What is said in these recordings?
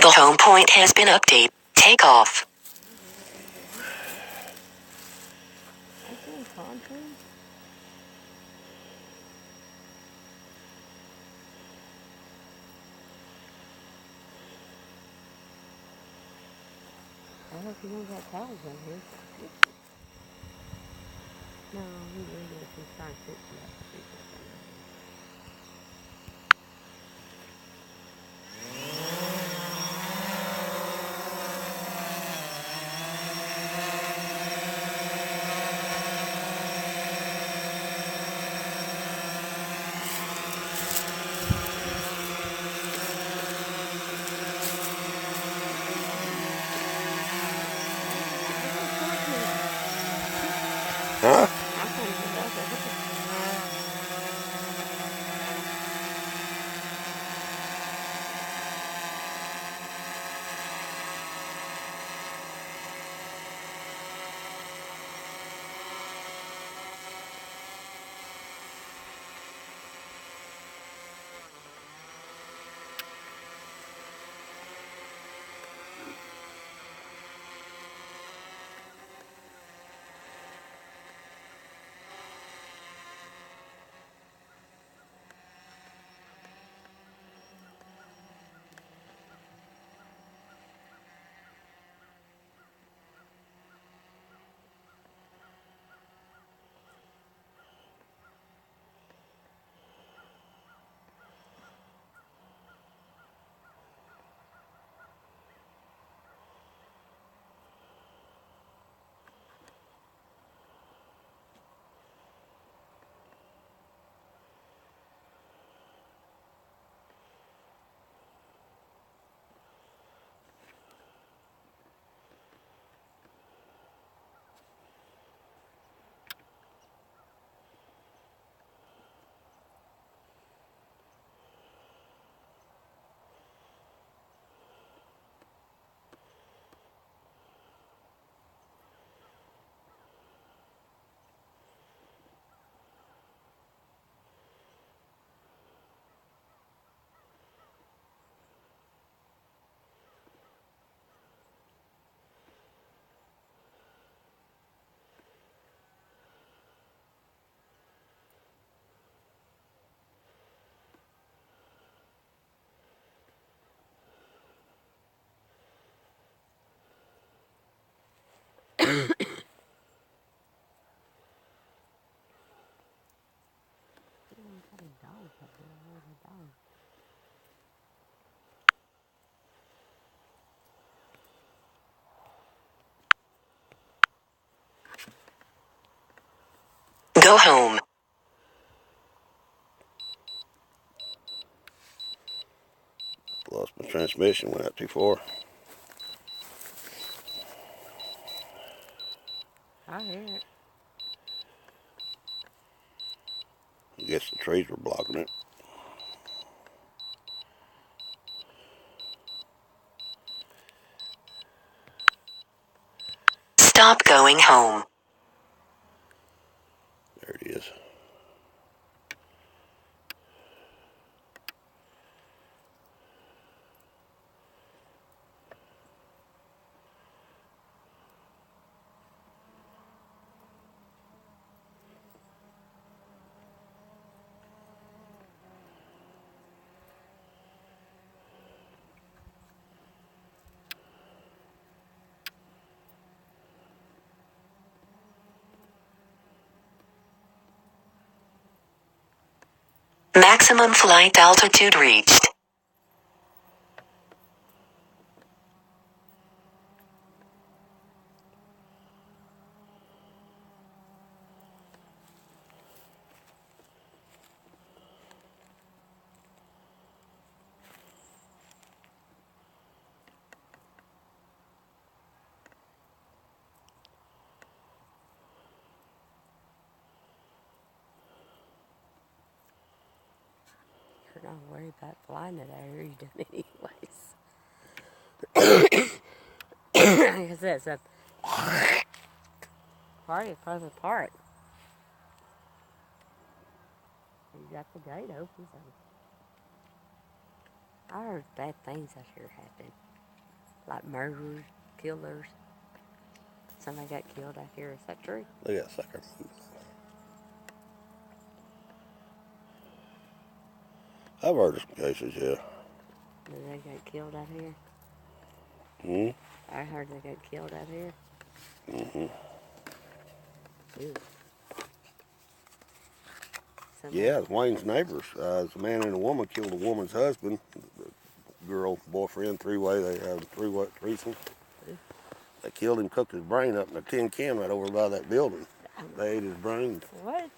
The home point has been updated. Take off. I hope you know that towel's in here. No, he really is. He's trying to fix that. Huh? Go home. Lost my transmission, went out too far. I hear it. I guess the trees were blocking it. Stop going home. There it is. Maximum flight altitude reached. You're not worried about flying that area, you do anyways. Like I said, it's a party across the park. You got the gate open, so I heard bad things out here happen. Like murderers, killers. Somebody got killed out here. Is that true? Look at that sucker move. I've heard of some cases, yeah. Did they get killed out here? Hmm? I heard they got killed out here. Mm-hmm. Ew. Yeah, it's Wayne's neighbors. It's a man and a woman killed a woman's husband. The girl, boyfriend, three-way. They had a three-way threesome. They killed him, cooked his brain up in a tin can right over by that building. They ate his brains. What?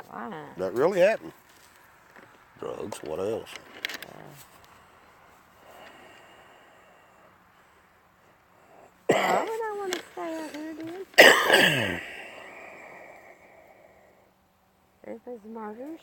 Why? That really happened. Drugs, what else? Why would I want to stay out here, dude? If it's murders.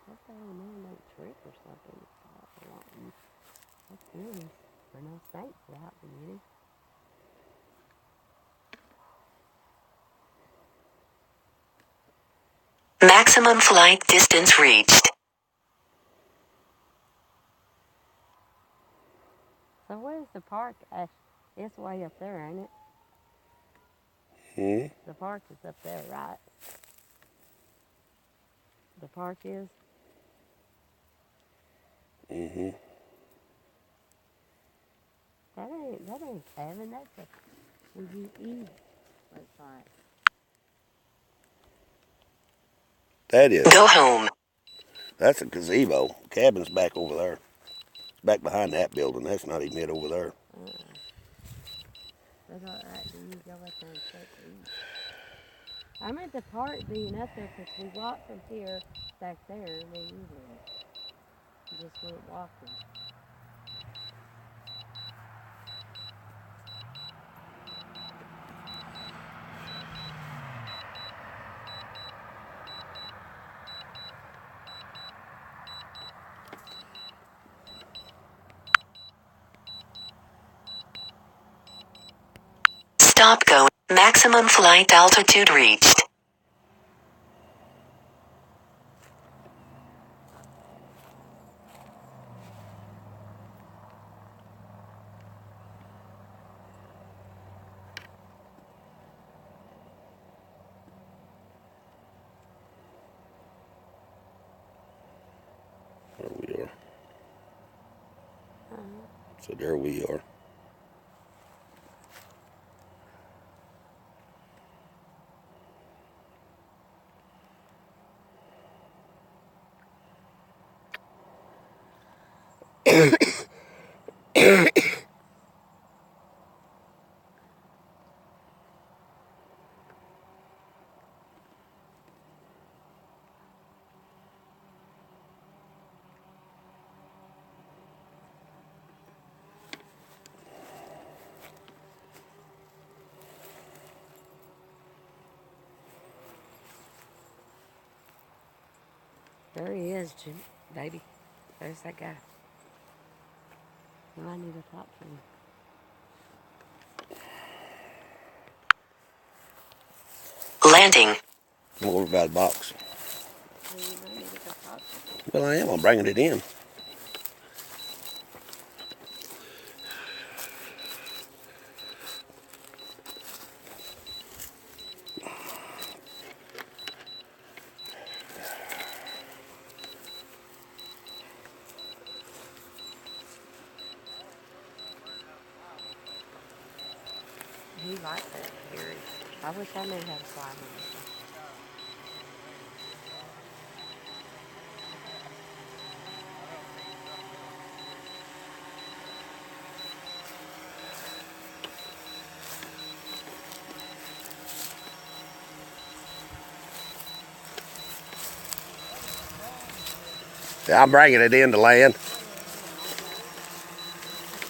What the hell, man? That trick or something. That's nice. I know snakes without beginning. Maximum flight distance reached. So where's the park? It's way up there, ain't it? Hmm? The park is up there, right? The park is? Mm-hmm. That ain't cabin. That's a where you eat. Looks like. That is. Go home. That's a gazebo. Cabin's back over there. Back behind that building. That's not even it over there. But alright, then you go up there and check to eat. I meant the park being up there because we walked from here back there where you live. Just went walking. Stop going. Maximum flight altitude reached. There we are. Uh-huh. So there we are. There he is, Jim, baby. There's that guy. You might need to talk to him. Landing. I'm over by the box. So you might need to go talk to him. Well, I am. I'm bringing it in. He likes that, Harry. I wish I knew how to fly one. I'm bringing it in to land.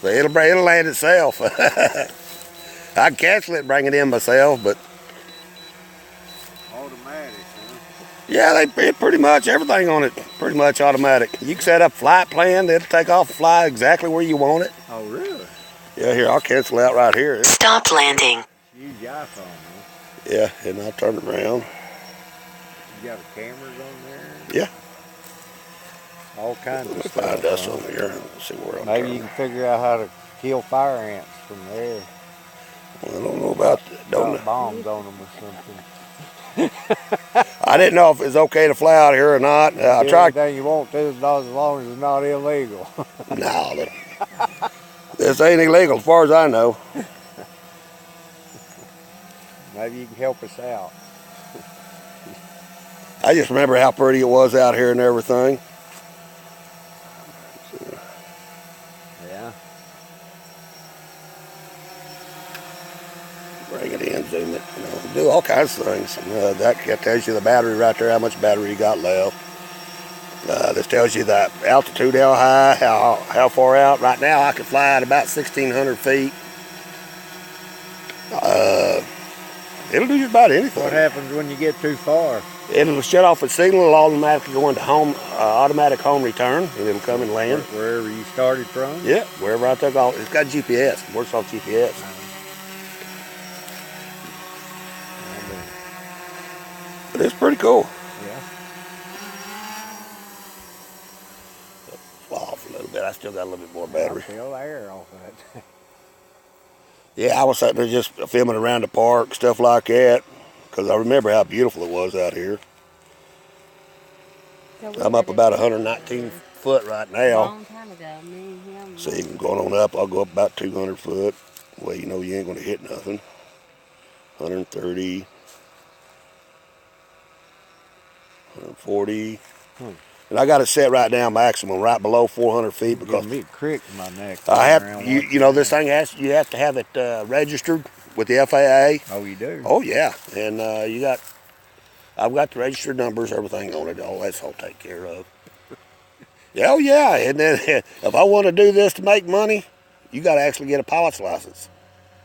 So it'll land itself. I can cancel it and bring it in myself, but Automatic, huh? yeah, it pretty much everything on it pretty much automatic. You can set up flight plan, it'll take off and fly exactly where you want it. Oh, really? Yeah, here, I'll cancel out right here. Stop landing. Use your iPhone, huh? Yeah, and I'll turn it around. You got cameras on there? Yeah. All kinds of stuff. Find us huh? on here. Let's see where I'm Maybe turning. you can figure out how to kill fire ants from there. Well, I don't know about that. Don't Drop bombs on them or something. I didn't know if it's okay to fly out here or not. I Do tried. anything you want to as long as it's not illegal. No, this ain't illegal as far as I know. Maybe you can help us out. I just remember how pretty it was out here and everything. Yeah. Bring it in, zoom it, do all kinds of things. That tells you the battery right there, how much battery you got left. This tells you the altitude, how high, how far out. Right now, I can fly at about 1,600 feet. It'll do just about anything. What happens when you get too far? It'll shut off its signal. It'll automatically go into automatic home return, and it'll come and land. Wherever you started from? Yeah, wherever I took off. It's got GPS. It works off GPS. But it's pretty cool. Yeah. Fly off a little bit. I still got a little bit more battery. I feel air off of it. Yeah, I was sitting there just filming around the park, stuff like that, because I remember how beautiful it was out here. So I'm up about 119 foot right A now. long time ago, me and him. See, going on up, I'll go up about 200 foot. Well, you know you ain't going to hit nothing. 130, 140. And I got it set right now maximum, right below 400 feet because Give me a crick in my neck. I have, you know, this thing you have to have it registered with the FAA. Oh, you do? Oh yeah, and I've got the registered numbers, everything on it. All that's all taken care of. Yeah, oh yeah, and then if I want to do this to make money, you got to actually get a pilot's license.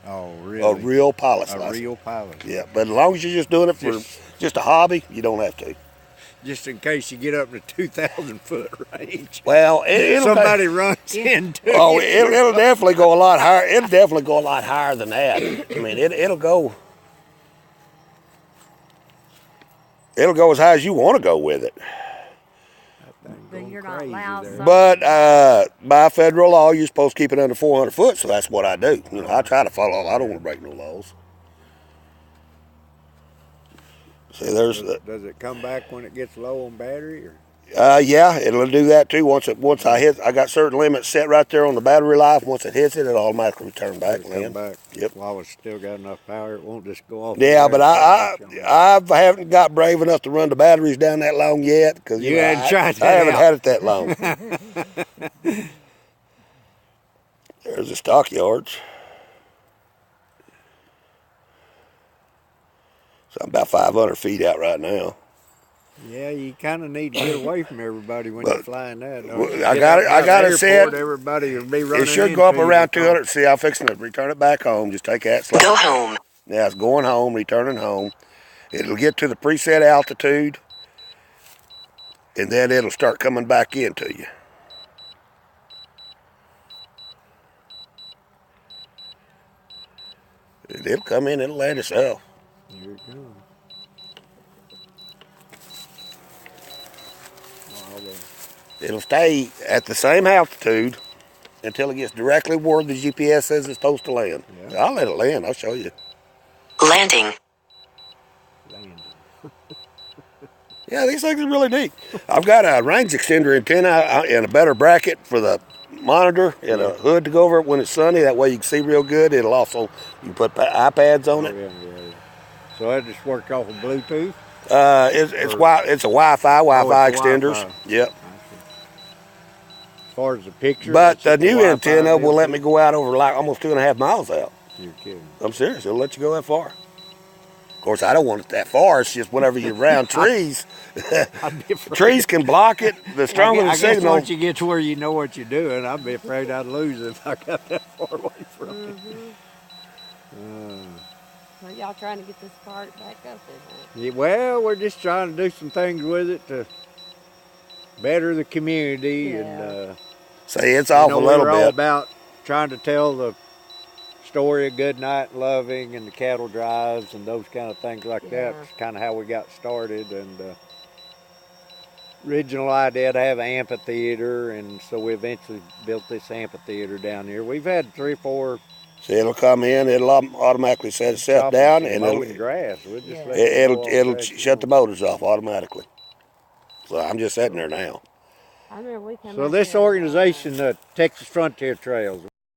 Oh, really? A real pilot's A license. real pilot. Yeah, but as long as you're just doing it for just a hobby, you don't have to. Just in case you get up to 2,000 foot range. Well, Somebody runs into Oh, you. it'll definitely go a lot higher. It'll definitely go a lot higher than that. I mean, it'll go as high as you want to go with it. But you're not allowed. there. some- But by federal law, you're supposed to keep it under 400 foot, so that's what I do. You know, I try to follow. I don't want to break no laws. See, there's the. Does it come back when it gets low on battery? Or? Yeah, it'll do that too. Once I got certain limits set right there on the battery life. Once it hits it, it'll automatically return back. It'll come back. Yep. While it's still got enough power, it won't just go off. Yeah, the but I haven't got brave enough to run the batteries down that long yet because You hadn't tried that I haven't out. had it that long. There's the stockyards. So I'm about 500 feet out right now. Yeah, you kind of need to get away from everybody when you're flying that. I got it set. Everybody will be running. It should go up into you. around 200. See, I'm fixing to return it back home. Just take that slide. Go home. Now it's going home, returning home. It'll get to the preset altitude, and then it'll start coming back into you. It'll come in, it'll land itself. Here it comes. It'll stay at the same altitude until it gets directly where the GPS says it's supposed to land. Yeah. I'll let it land, I'll show you. Landing. Landing. Yeah, these things are really neat. I've got a range extender antenna and a better bracket for the monitor and a hood to go over it when it's sunny. That way you can see real good. It'll also, you can put iPads on it. Yeah. So that just worked off of Bluetooth? It's a Wi-Fi extenders. Wi-Fi. Yep. As far as the picture? But it's the just a new Wi-Fi antenna will deal? let me go out over like almost 2.5 miles out. You're kidding. I'm serious. It'll let you go that far. Of course, I don't want it that far. It's just whenever you're around trees, I'd be afraid. Trees can block it. The stronger the I guess signal. once you get to where you know what you're doing, I'd be afraid I'd lose it if I got that far away from it. So y'all trying to get this park back up, isn't it? Yeah, well, we're just trying to do some things with it to better the community, and See, it's off a little we're all bit. about trying to tell the story of Goodnight and Loving and the cattle drives and those kind of things like that. It's kind of how we got started, and original idea to have an amphitheater, and so we eventually built this amphitheater down here. We've had 3 or 4. See, it'll come in. It'll automatically set itself down, and mowing grass. We'll just let it'll shut the motors off automatically. So I'm just sitting there now. I remember we come So out this there, organization, Texas Frontier Trails,